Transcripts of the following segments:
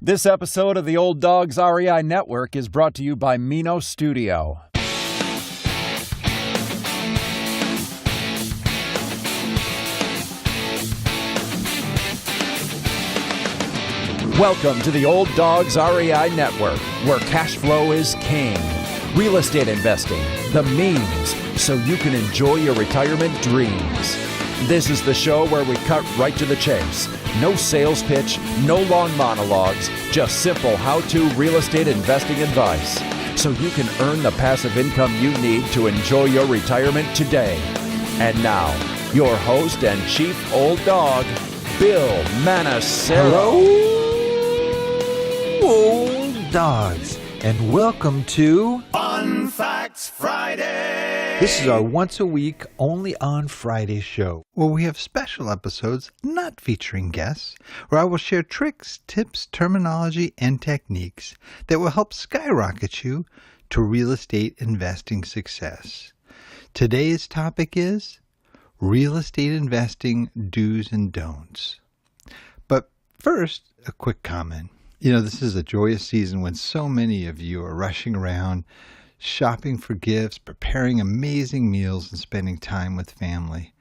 This episode of the Old Dogs REI Network is brought to you by Mino Studio. Welcome to the Old Dogs REI Network, where cash flow is king. Real estate investing, the means, so you can enjoy your retirement dreams. This is the show where we cut right to the chase. No sales pitch, no long monologues, just simple how-to real estate investing advice, so you can earn the passive income you need to enjoy your retirement today. And now, your host and chief old dog, Bill Manassero. Hello, old dogs, and welcome to Fun Facts Friday. This is our once-a-week, only on Friday show, where we have special episodes not featuring guests, where I will share tricks, tips, terminology, and techniques that will help skyrocket you to real estate investing success. Today's topic is real estate investing do's and don'ts. But first, a quick comment. You know, this is a joyous season when so many of you are rushing around, shopping for gifts, preparing amazing meals, and spending time with family.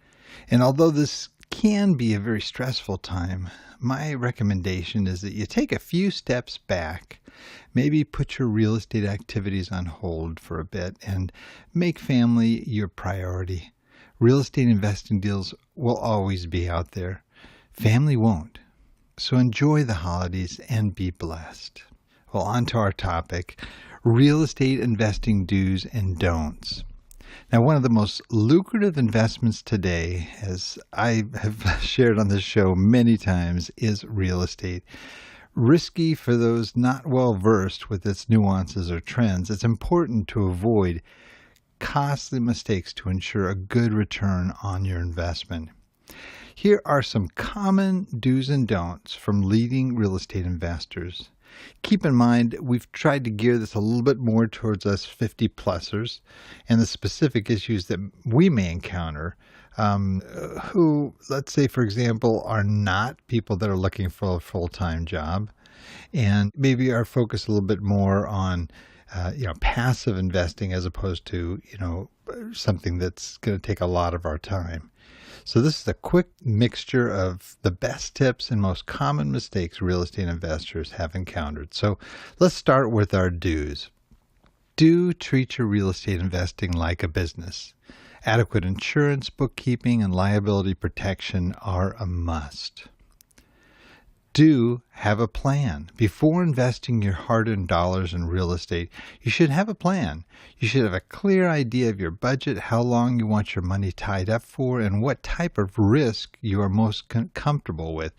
And although this can be a very stressful time, my recommendation is that you take a few steps back, maybe put your real estate activities on hold for a bit, and make family your priority. Real estate investing deals will always be out there. Family won't. So enjoy the holidays and be blessed. Well, on to our topic, real estate investing do's and don'ts. Now, one of the most lucrative investments today, as I have shared on this show many times, is real estate. Risky for those not well versed with its nuances or trends, it's important to avoid costly mistakes to ensure a good return on your investment. Here are some common do's and don'ts from leading real estate investors. Keep in mind, we've tried to gear this a little bit more towards us 50-plussers and the specific issues that we may encounter, who, let's say, for example, are not people that are looking for a full-time job, and maybe are focused a little bit more on passive investing as opposed to, something that's going to take a lot of our time. So this is a quick mixture of the best tips and most common mistakes real estate investors have encountered. So let's start with our do's. Do treat your real estate investing like a business. Adequate insurance, bookkeeping, and liability protection are a must. Do have a plan. Before investing your hard-earned dollars in real estate, you should have a plan. You should have a clear idea of your budget, how long you want your money tied up for, and what type of risk you are most comfortable with.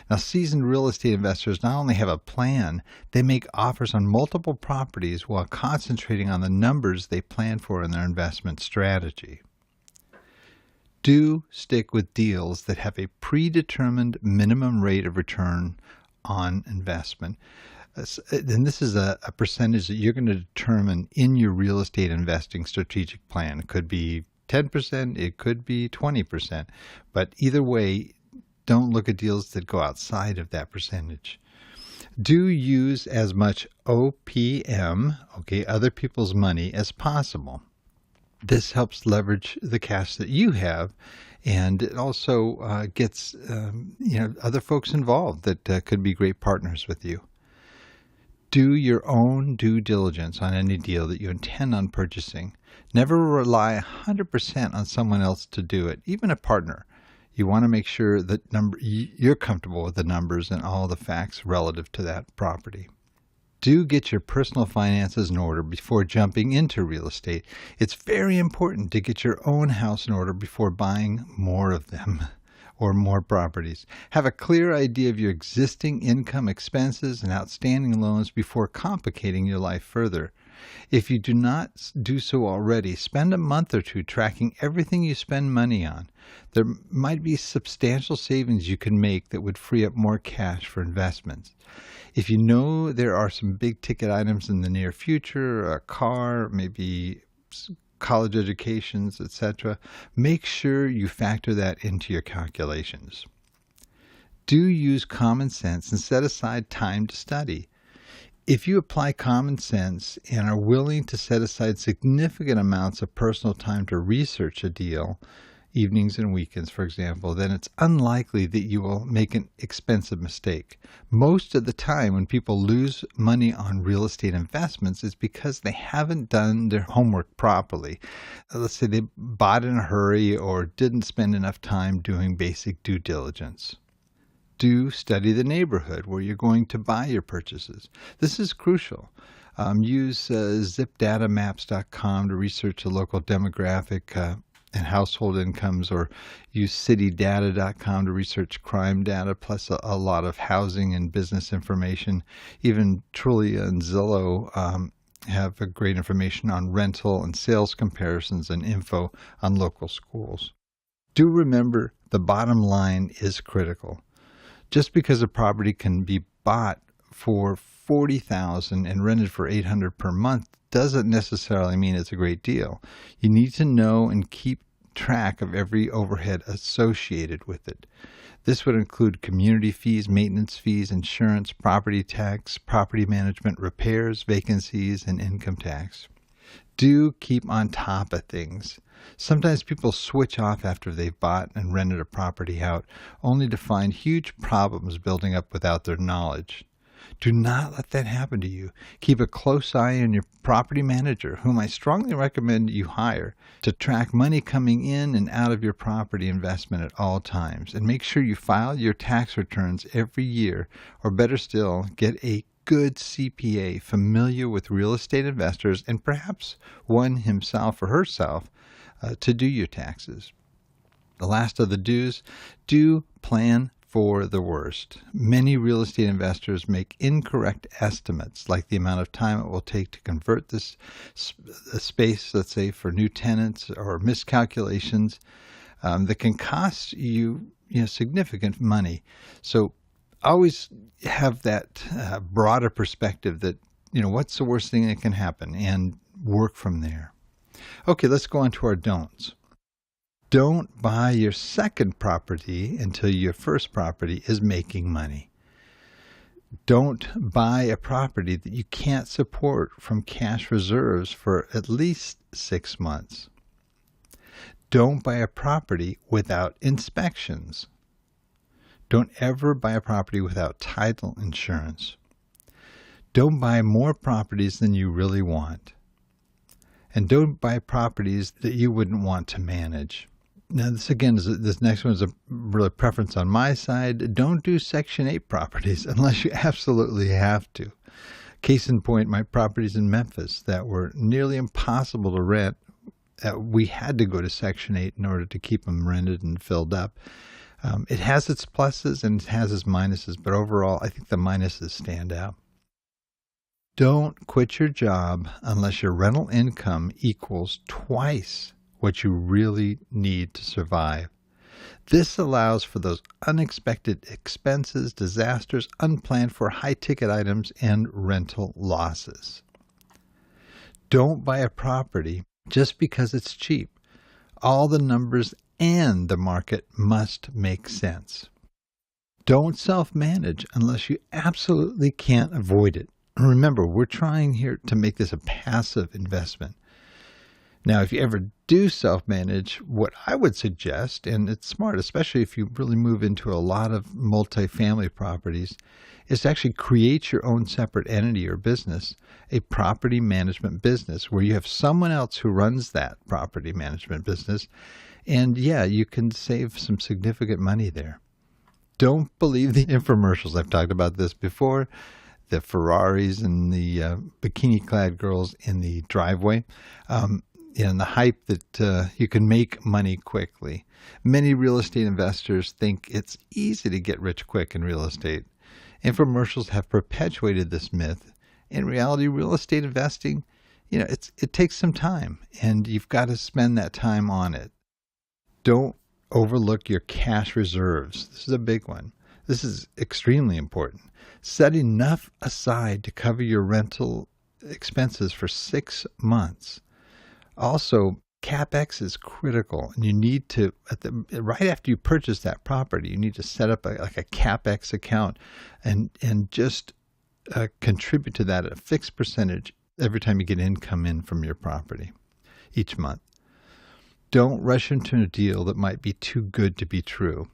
Now, seasoned real estate investors not only have a plan, they make offers on multiple properties while concentrating on the numbers they plan for in their investment strategy. Do stick with deals that have a predetermined minimum rate of return on investment. And this is a percentage that you're going to determine in your real estate investing strategic plan. It could be 10%, it could be 20%. But either way, don't look at deals that go outside of that percentage. Do use as much OPM, other people's money, as possible. This helps leverage the cash that you have, and it also gets other folks involved that could be great partners with you. Do your own due diligence on any deal that you intend on purchasing. Never rely 100% on someone else to do it, even a partner. You want to make sure that you're comfortable with the numbers and all the facts relative to that property. Do get your personal finances in order before jumping into real estate. It's very important to get your own house in order before buying more of them or more properties. Have a clear idea of your existing income, expenses, and outstanding loans before complicating your life further. If you do not do so already, spend a month or two tracking everything you spend money on. There might be substantial savings you can make that would free up more cash for investments. If you know there are some big ticket items in the near future, a car, maybe college educations, etc., make sure you factor that into your calculations. Do use common sense and set aside time to study. If you apply common sense and are willing to set aside significant amounts of personal time to research a deal, evenings and weekends, for example, then it's unlikely that you will make an expensive mistake. Most of the time when people lose money on real estate investments is because they haven't done their homework properly. Let's say they bought in a hurry or didn't spend enough time doing basic due diligence. Do study the neighborhood where you're going to buy your purchases. This is crucial. Use zipdatamaps.com to research the local demographic and household incomes, or use citydata.com to research crime data, plus a lot of housing and business information. Even Trulia and Zillow have great information on rental and sales comparisons and info on local schools. Do remember the bottom line is critical. Just because a property can be bought for $40,000 and rented for $800 per month doesn't necessarily mean it's a great deal. You need to know and keep track of every overhead associated with it. This would include community fees, maintenance fees, insurance, property tax, property management, repairs, vacancies, and income tax. Do keep on top of things. Sometimes people switch off after they've bought and rented a property out, only to find huge problems building up without their knowledge. Do not let that happen to you. Keep a close eye on your property manager, whom I strongly recommend you hire, to track money coming in and out of your property investment at all times. And make sure you file your tax returns every year, or better still, get a good CPA familiar with real estate investors, and perhaps one himself or herself, to do your taxes. The last of the do's, do plan for the worst. Many real estate investors make incorrect estimates, like the amount of time it will take to convert this space, let's say, for new tenants, or miscalculations that can cost you, significant money. So always have that broader perspective that, what's the worst thing that can happen, and work from there. Okay, let's go on to our don'ts. Don't buy your second property until your first property is making money. Don't buy a property that you can't support from cash reserves for at least 6 months. Don't buy a property without inspections. Don't ever buy a property without title insurance. Don't buy more properties than you really want. And don't buy properties that you wouldn't want to manage. Now, this next one is a real preference on my side. Don't do Section 8 properties unless you absolutely have to. Case in point, my properties in Memphis that were nearly impossible to rent. We had to go to Section 8 in order to keep them rented and filled up. It has its pluses and it has its minuses, but overall, I think the minuses stand out. Don't quit your job unless your rental income equals twice what you really need to survive. This allows for those unexpected expenses, disasters, unplanned for high-ticket items, and rental losses. Don't buy a property just because it's cheap. All the numbers and the market must make sense. Don't self-manage unless you absolutely can't avoid it. Remember, we're trying here to make this a passive investment. Now, if you ever do self-manage, what I would suggest, and it's smart, especially if you really move into a lot of multifamily properties, is to actually create your own separate entity or business, a property management business, where you have someone else who runs that property management business. And yeah, you can save some significant money there. Don't believe the infomercials. I've talked about this before. The Ferraris and the bikini-clad girls in the driveway, and the hype that you can make money quickly. Many real estate investors think it's easy to get rich quick in real estate. Infomercials have perpetuated this myth. In reality, real estate investing, it takes some time, and you've got to spend that time on it. Don't overlook your cash reserves. This is a big one. This is extremely important. Set enough aside to cover your rental expenses for 6 months. Also, CapEx is critical, and you need to, right after you purchase that property, you need to set up a CapEx account and just contribute to that at a fixed percentage every time you get income in from your property each month. Don't rush into a deal that might be too good to be true.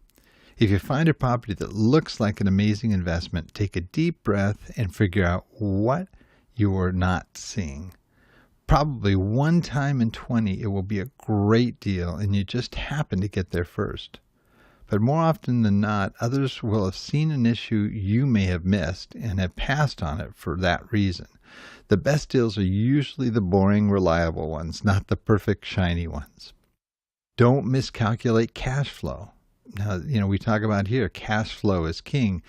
If you find a property that looks like an amazing investment, take a deep breath and figure out what you're not seeing. Probably one time in 20, it will be a great deal and you just happen to get there first. But more often than not, others will have seen an issue you may have missed and have passed on it for that reason. The best deals are usually the boring, reliable ones, not the perfect, shiny ones. Don't miscalculate cash flow. Now, we talk about here, cash flow is king.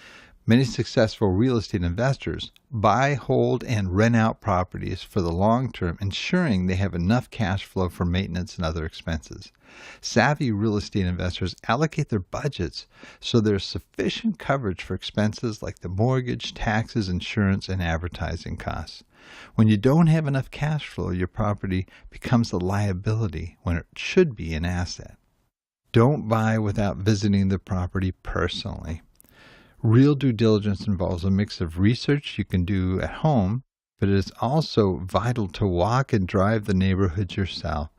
Many successful real estate investors buy, hold, and rent out properties for the long term, ensuring they have enough cash flow for maintenance and other expenses. Savvy real estate investors allocate their budgets so there's sufficient coverage for expenses like the mortgage, taxes, insurance, and advertising costs. When you don't have enough cash flow, your property becomes a liability when it should be an asset. Don't buy without visiting the property personally. Real due diligence involves a mix of research you can do at home, but it is also vital to walk and drive the neighborhood yourself.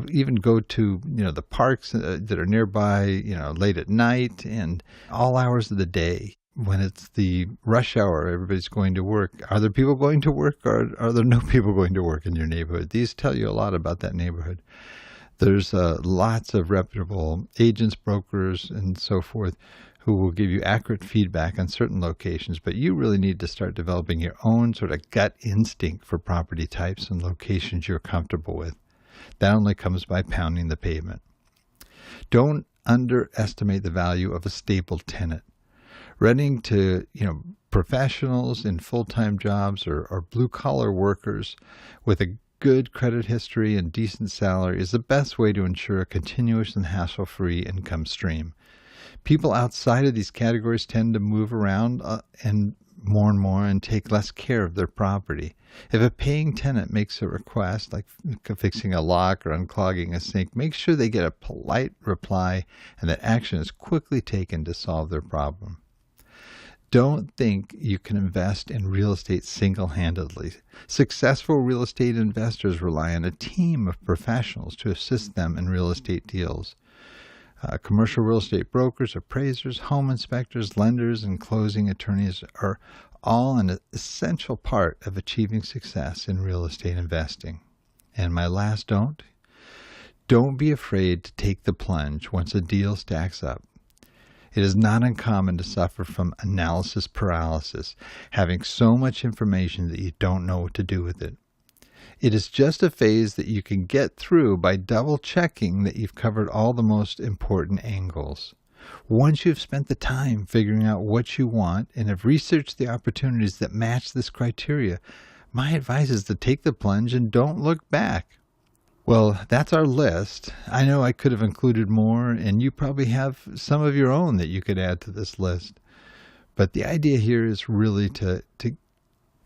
Even go to, the parks that are nearby, late at night and all hours of the day. When it's the rush hour, everybody's going to work. Are there people going to work or are there no people going to work in your neighborhood? These tell you a lot about that neighborhood. There's lots of reputable agents, brokers, and so forth who will give you accurate feedback on certain locations, but you really need to start developing your own sort of gut instinct for property types and locations you're comfortable with. That only comes by pounding the pavement. Don't underestimate the value of a stable tenant. Renting to, professionals in full-time jobs or blue-collar workers with a good credit history and decent salary is the best way to ensure a continuous and hassle-free income stream. People outside of these categories tend to move around and more and take less care of their property. If a paying tenant makes a request, like fixing a lock or unclogging a sink, make sure they get a polite reply and that action is quickly taken to solve their problem. Don't think you can invest in real estate single-handedly. Successful real estate investors rely on a team of professionals to assist them in real estate deals. Commercial real estate brokers, appraisers, home inspectors, lenders, and closing attorneys are all an essential part of achieving success in real estate investing. And my last don't be afraid to take the plunge once a deal stacks up. It is not uncommon to suffer from analysis paralysis, having so much information that you don't know what to do with it. It is just a phase that you can get through by double-checking that you've covered all the most important angles. Once you've spent the time figuring out what you want and have researched the opportunities that match this criteria, my advice is to take the plunge and don't look back. Well, that's our list. I know I could have included more, and you probably have some of your own that you could add to this list. But the idea here is really to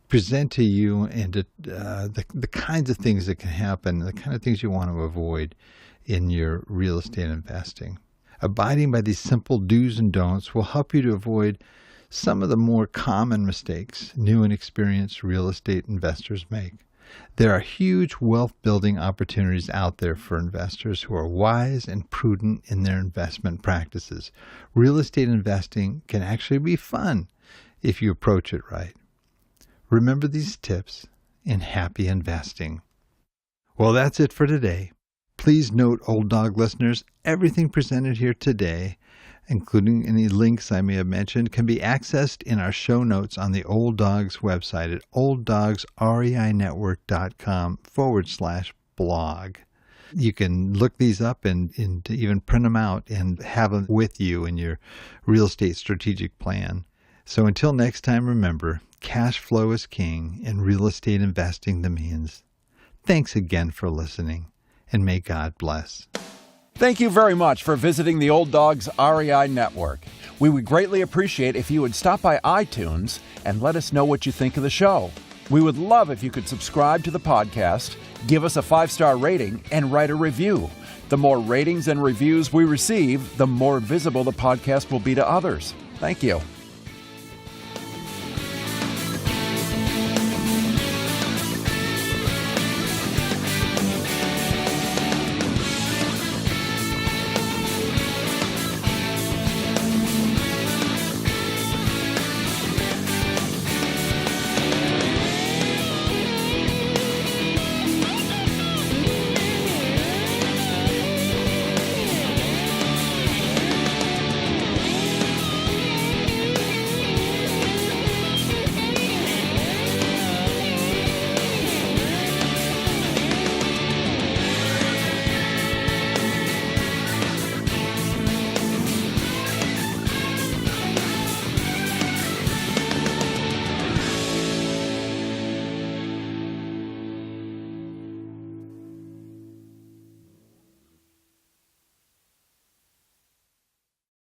present to you and the kinds of things that can happen, the kind of things you want to avoid in your real estate investing. Abiding by these simple do's and don'ts will help you to avoid some of the more common mistakes new and experienced real estate investors make. There are huge wealth-building opportunities out there for investors who are wise and prudent in their investment practices. Real estate investing can actually be fun if you approach it right. Remember these tips and happy investing. Well, that's it for today. Please note, Old Dog listeners, everything presented here today, including any links I may have mentioned, can be accessed in our show notes on the Old Dogs website at olddogsreinetwork.com/blog. You can look these up and even print them out and have them with you in your real estate strategic plan. So until next time, remember, cash flow is king and real estate investing the means. Thanks again for listening, and may God bless. Thank you very much for visiting the Old Dogs REI Network. We would greatly appreciate if you would stop by iTunes and let us know what you think of the show. We would love if you could subscribe to the podcast Give us a 5-star rating and write a review. The more ratings and reviews we receive, the more visible the podcast will be to others. Thank you.